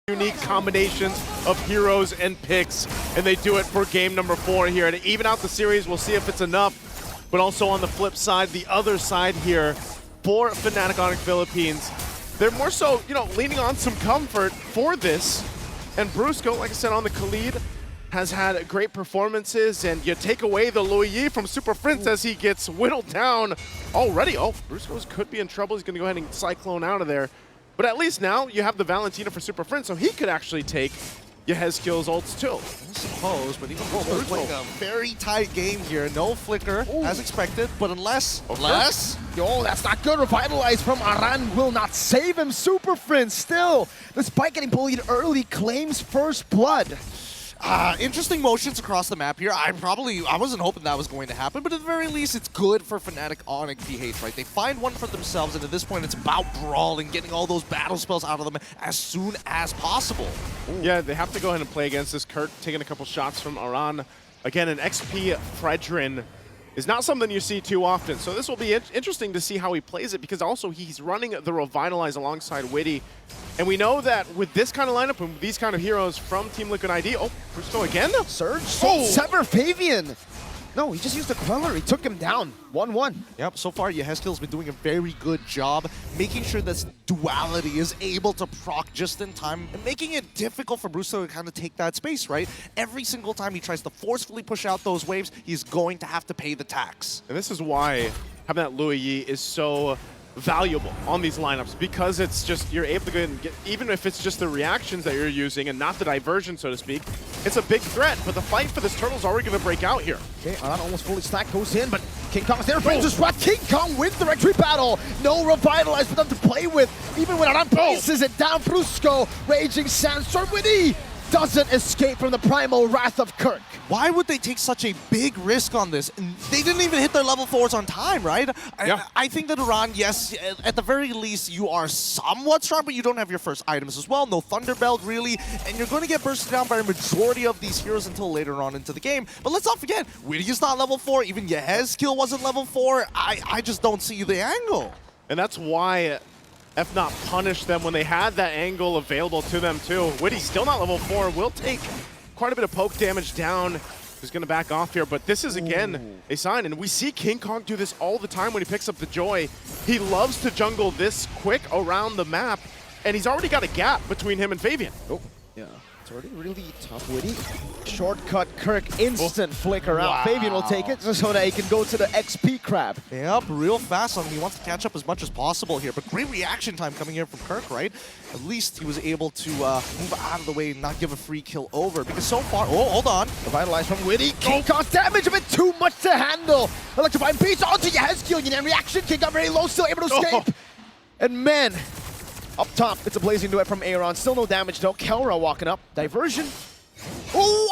unique combinations of heroes and picks, and they do it for game number 4 here. To even out the series, we'll see if it's enough, but also on the flip side, the other side here, for Fnatic ONIC Philippines, they're more so, leaning on some comfort for this. And Brusco, like I said, on the Khalid, has had great performances, and you take away the Luyi from Super Prince as he gets whittled down already. Oh, Brusco could be in trouble. He's going to go ahead and Cyclone out of there. But at least now you have the Valentina for Super Prince, so he could actually take Yehezkiel's ults too. I suppose, but even Brusco playing a very tight game here. No flicker, as expected, but unless... Yo, that's not good. Revitalize from Aran will not save him. Super Prince still, despite getting bullied early, claims first blood. Interesting motions across the map here. I wasn't hoping that was going to happen, but at the very least, it's good for Fnatic ONIC PH, right? They find one for themselves, and at this point, it's about brawling, getting all those battle spells out of them as soon as possible. Ooh. Yeah, they have to go ahead and play against this. Kirk taking a couple shots from Aran. Again, an XP Fredrin is not something you see too often, so this will be interesting to see how he plays it, because also he's running the Revitalize alongside Witty. And we know that with this kind of lineup and these kind of heroes from Team Liquid ID, Brusco again? Surge? Sever Fabian! No, he just used a Queller. He took him down. 1-1. Yep, so far Yehezkiel's been doing a very good job making sure this duality is able to proc just in time and making it difficult for Brusco to kind of take that space, right? Every single time he tries to forcefully push out those waves, he's going to have to pay the tax. And this is why having that Luyi is so valuable on these lineups, because it's just, you're able to go ahead and get, even if it's just the reactions that you're using and not the diversion, so to speak, it's a big threat. But the fight for this turtle's already going to break out here. Okay, Aran almost fully stacked, goes in, but King Kong's there, frames the spot. King Kong wins the retreat battle. No Revitalize for them to play with. Even when Aran places it down, Brusco, Raging Sandstorm, Witty doesn't escape from the primal wrath of Kirk. Why would they take such a big risk on this? And they didn't even hit their level 4s on time, right? Yeah. I think that Aran, yes, at the very least, you are somewhat strong, but you don't have your first items as well. No Thunderbelt, really. And you're going to get bursted down by a majority of these heroes until later on into the game. But let's not forget, Witty is not level 4. Even Yehezkiel wasn't level 4. I just don't see the angle. And that's why Fnatic punished them when they had that angle available to them too. Witty's still not level 4, will take quite a bit of poke damage down. He's going to back off here, but this is again a sign, and we see King Kong do this all the time when he picks up the Joy. He loves to jungle this quick around the map, and he's already got a gap between him and Fabian. Oh, yeah. It's already really tough, Witty. Shortcut Kirk, instant flicker out. Wow. Fabian will take it so that he can go to the XP crab. Yep, real fast on him. He wants to catch up as much as possible here, but great reaction time coming in from Kirk, right? At least he was able to move out of the way and not give a free kill over, because so far, hold on. Revitalize from Witty. King Kong's damage a bit too much to handle. Electrifying beats onto Yehezkiel. You know, reaction, King Kong very low, still able to escape. And man, up top, it's a blazing duet from Aaron. Still no damage though. Kelra walking up. Diversion. Oh,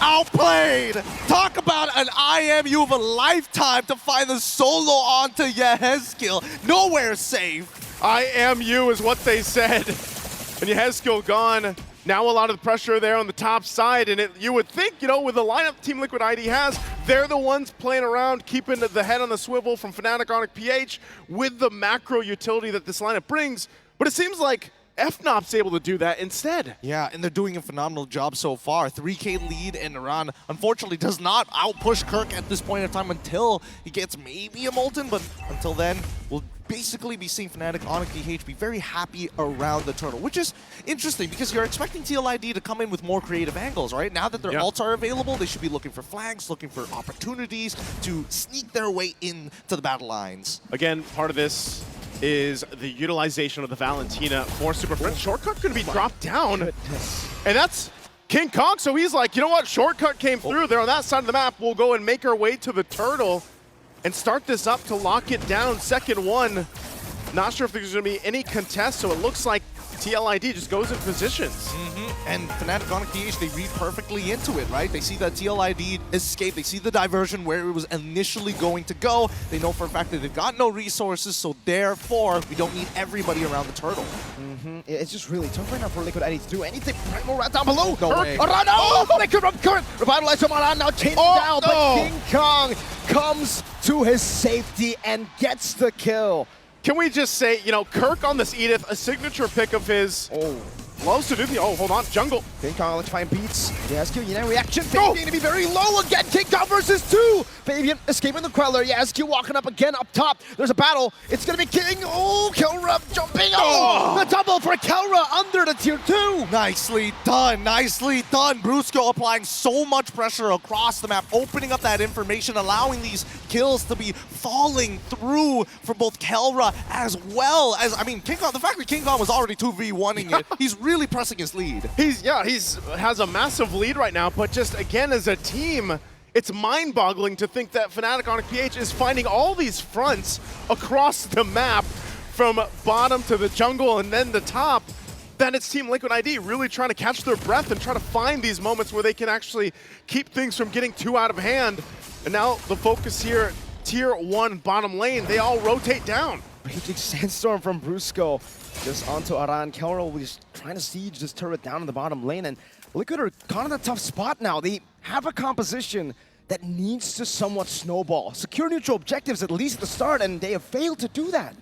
outplayed! Talk about an IMU of a lifetime to find the solo onto Yehezkiel. Nowhere safe. IMU is what they said. And Yehezkiel gone. Now a lot of the pressure there on the top side, and you would think, with the lineup Team Liquid ID has, they're the ones playing around, keeping the head on the swivel from Fnatic ONIC PH with the macro utility that this lineup brings. But it seems like Fnop's able to do that instead. Yeah, and they're doing a phenomenal job so far. 3K lead, and Aran unfortunately does not outpush Kirk at this point in time until he gets maybe a Molten, but until then, we'll basically be seeing Fnatic ONIC PH be very happy around the turtle, which is interesting because you're expecting TLID to come in with more creative angles, right? Now that their ults are available, they should be looking for flanks, looking for opportunities to sneak their way into the battle lines. Again, part of this is the utilization of the Valentina for Super Prince. Shortcut could be dropped down, and that's King Kong, so he's like, you know what, Shortcut came through. They're on that side of the map. We'll go and make our way to the turtle and start this up to lock it down. Second one. Not sure if there's going to be any contest, so it looks like TLID just goes in positions. And Fnatic ONIC PH, they read perfectly into it, right? They see that TLID escape, they see the diversion where it was initially going to go. They know for a fact that they've got no resources, so therefore, we don't need everybody around the turtle. It's just really tough right now for Liquid ID to do anything. Primal right down below. Aran, flicker from Kirk. Revitalize from Aran, now chaining down, but King Kong comes to his safety and gets the kill. Can we just say, you know, Kirk on this Edith, a signature pick of his. Oh. Loves to do the, oh, hold on, jungle. King Kong electrifying beats. Yasuo, you know, reaction. Fabian to be very low again. King Kong versus 2. Fabian escaping the Queller. Yasuo walking up again up top. There's a battle. It's going to be King. Oh, Kelra jumping. Oh, the double for Kelra under the tier 2. Nicely done, nicely done. Brusco applying so much pressure across the map, opening up that information, allowing these kills to be falling through for both Kelra as well as, I mean, King Kong, the fact that King Kong was already 2v1ing it, he's really pressing his lead. He's has a massive lead right now, but just again as a team, it's mind-boggling to think that Fnatic ONIC PH is finding all these fronts across the map from bottom to the jungle and then the top. That it's Team Liquid ID really trying to catch their breath and try to find these moments where they can actually keep things from getting too out of hand. And now the focus here, tier 1 bottom lane, they all rotate down. Raging Sandstorm from Brusco. Just onto Aran. Kelra was trying to siege this turret down in the bottom lane, and Liquid are kind of in a tough spot now. They have a composition that needs to somewhat snowball. Secure neutral objectives at least at the start, and they have failed to do that.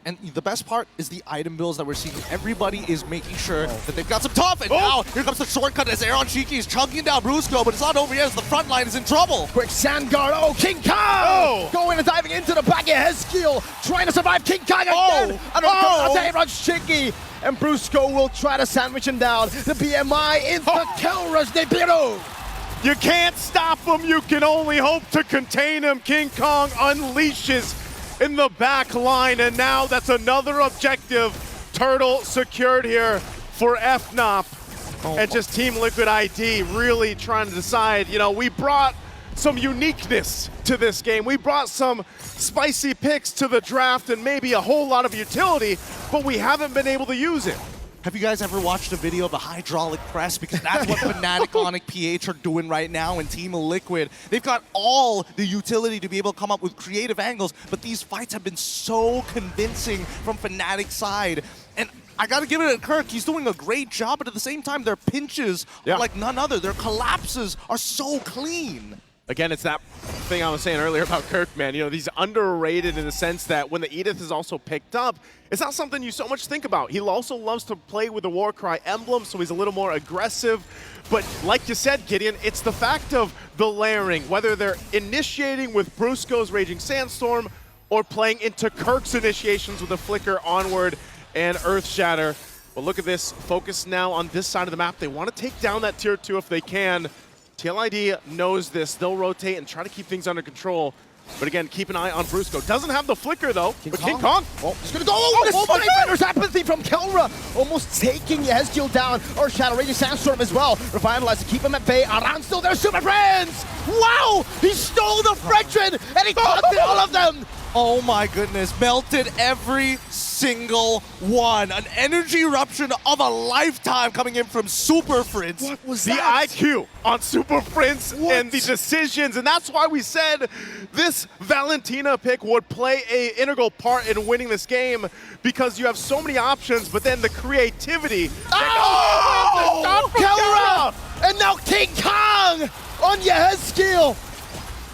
And the best part is the item builds that we're seeing. Everybody is making sure that they've got some tough, and now here comes the shortcut as Aaron Shiki is chunking down Brusco, but it's not over yet as the front line is in trouble. Quick sand guard. Oh, King Kong! Going and diving into the back of Hezkiel, trying to survive King Kong again. Aaron Shiki, and Brusco will try to sandwich him down. The BMI into Kelra's debut. You can't stop him, you can only hope to contain him. King Kong unleashes in the back line, and now that's another objective. Turtle secured here for FNOP. And just Team Liquid ID really trying to decide, you know, we brought some uniqueness to this game. We brought some spicy picks to the draft and maybe a whole lot of utility, but we haven't been able to use it. Have you guys ever watched a video of a hydraulic press? Because that's what Fnatic ONIC PH are doing right now in Team Liquid. They've got all the utility to be able to come up with creative angles, but these fights have been so convincing from Fnatic's side. And I gotta give it to Kirk, he's doing a great job, but at the same time, their pinches are like none other. Their collapses are so clean. Again, it's that thing I was saying earlier about Kirk, man. You know, he's underrated in the sense that when the Edith is also picked up, it's not something you so much think about. He also loves to play with the Warcry emblem, so he's a little more aggressive. But like you said, Gideon, it's the fact of the layering, whether they're initiating with Brusco's Raging Sandstorm or playing into Kirk's initiations with a Flicker, Onward, and Earthshatter. But look at this, focus now on this side of the map. They want to take down that tier 2 if they can. TLID knows this. They'll rotate and try to keep things under control. But again, keep an eye on Brusco. Doesn't have the flicker though, King Kong. Oh, he's gonna go. There's apathy from Kelra, almost taking Hezkiel down. Or Shadow Raging Sandstorm as well. Revitalize to keep him at bay. Aran still there, super friends. Wow, he stole the Frenchman and he caught all of them. Oh my goodness, melted every single one. An energy eruption of a lifetime coming in from Super Prince. What was the that? IQ on Super Prince and the decisions, and that's why we said this Valentina pick would play an integral part in winning this game, because you have so many options, but then the creativity. Kelra! And now King Kong on Hezkiel.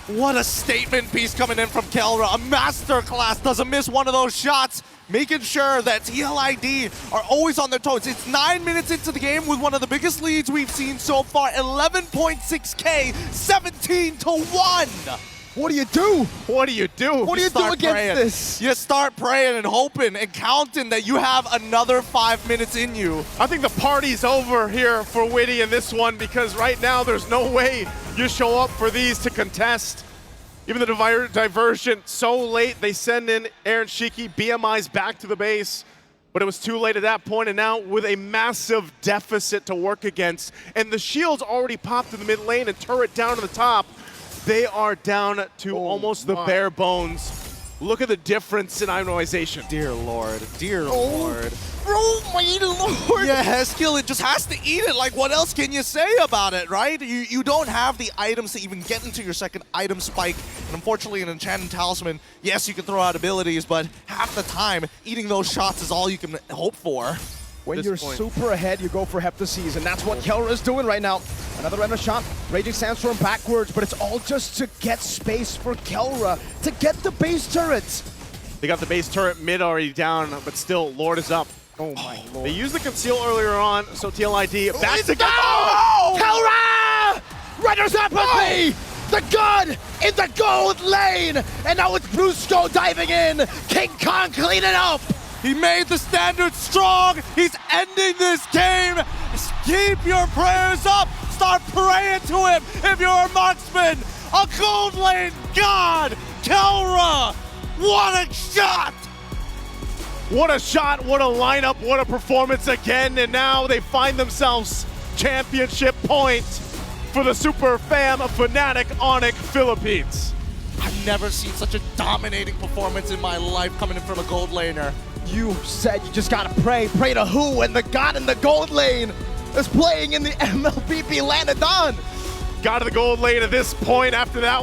What a statement piece coming in from Kelra. A masterclass, doesn't miss one of those shots, making sure that TLID are always on their toes. It's 9 minutes into the game with one of the biggest leads we've seen so far, 11.6K, 17-1. What do you do? What do you do? What do you do against this? You start praying and hoping and counting that you have another 5 minutes in you. I think the party's over here for Witty in this one, because right now there's no way you show up for these to contest. Even the diversion so late, they send in Aaron Shiki, BMI's back to the base, but it was too late at that point, and now with a massive deficit to work against, and the shield's already popped in the mid lane and turret down to the top, they are down to almost the bare bones. Look at the difference in itemization. Dear Lord, dear Lord. Oh my Lord! Yeah, Hezkiel, it just has to eat it. Like, what else can you say about it, right? You don't have the items to even get into your second item spike. And unfortunately, an Enchanted Talisman, yes, you can throw out abilities, but half the time, eating those shots is all you can hope for. When you're super ahead, you go for Heptasies, and that's what Kelra is doing right now. Another render shot, Raging Sandstorm backwards, but it's all just to get space for Kelra to get the base turrets. They got the base turret mid already down, but still, Lord is up. Oh my lord. They used the conceal earlier on, so TLID back It's to go! down! Kelra! Riders apathy! The gun in the gold lane! And now it's Brusco diving in! King Kong cleaning up! He made the standard strong. He's ending this game. Keep your prayers up. Start praying to him if you're a marksman. A gold lane god. Kelra. What a shot. What a shot, what a lineup, what a performance again, and now they find themselves championship point for the super fam of Fnatic ONIC Philippines. I've never seen such a dominating performance in my life coming in from a gold laner. You said you just gotta pray. Pray to who? And the god in the gold lane is playing in the MLBB Lanadon. Got to the gold lane at this point after that